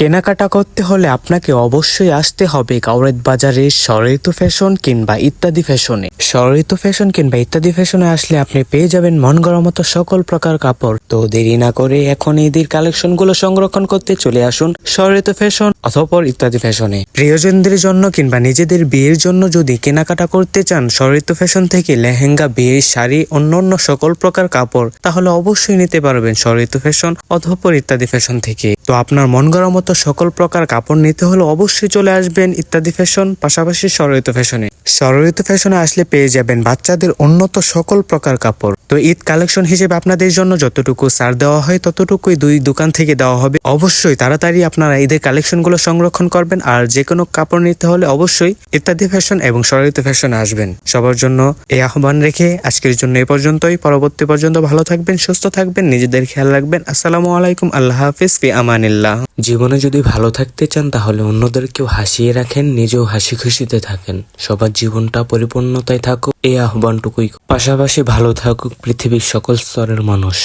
কেনাকাটা করতে হলে আপনাকে অবশ্যই আসতে হবে কাউরেদ বাজারে সরঋতু ফ্যাশন কিংবা ইত্যাদি ফ্যাশনে। সরঋতু ফ্যাশন কিংবা ইত্যাদি ফ্যাশনে আসলে আপনি পেয়ে যাবেন মন গড়া মতো সকল প্রকার কাপড়। তো দেরি না করে এখন ঈদের কালেকশন গুলো সংরক্ষণ করতে চলে আসুন সরঋতু ফ্যাশন অথবা ইত্যাদি ফ্যাশনে। প্রিয়জনদের জন্য কিংবা নিজেদের বিয়ের জন্য যদি কেনাকাটা করতে চান সরঋতু ফ্যাশন থেকে লেহেঙ্গা, বিয়ের শাড়ি, অন্যান্য সকল প্রকার কাপড়, তাহলে অবশ্যই নিতে পারবেন সরঋতু ফ্যাশন অথবা ইত্যাদি ফ্যাশন থেকে। তো আপনার মন গড়া মতো সকল প্রকার কাপড় নিতে হলে অবশ্যই চলে আসবেন ইত্যাদি ফ্যাশন, পাশাপাশি সরঋতু ফ্যাশনে। সরঋতু ফ্যাশনে আসলে পেয়ে যাবেন বাচ্চাদের উন্নত সকল প্রকার কাপড়। তো ঈদ কালেকশন হিসেবে আপনাদের জন্য যতটুকু ছাড় দেওয়া হয় ততটুকুই দুই দোকান থেকে দেওয়া হবে। অবশ্যই তাড়াতাড়ি আপনারা ঈদের কালেকশন গুলো সংরক্ষণ করবেন। আর যে কোনো কাপড় নিতে হলে অবশ্যই ইত্যাদি ফ্যাশন এবং সরঋতু ফ্যাশনে আসবেন। সবার জন্য এই আহ্বান রেখে আজকের জন্য এ পর্যন্তই। পরবর্তী পর্যন্ত ভালো থাকবেন, সুস্থ থাকবেন, নিজেদের খেয়াল রাখবেন। আসসালামু আলাইকুম, আল্লাহ হাফিজ, ফি আমানিল্লাহ। জীবনে যদি ভালো থাকতে চান তাহলে অন্যদেরকেও হাসিয়ে রাখেন, নিজেও হাসি খুশিতে থাকেন। সবার জীবনটা পরিপূর্ণতায় থাকুক এই আহ্বানটুকুই। পাশাপাশি ভালো থাকুক পৃথিবীর সকল স্তরের মানুষ।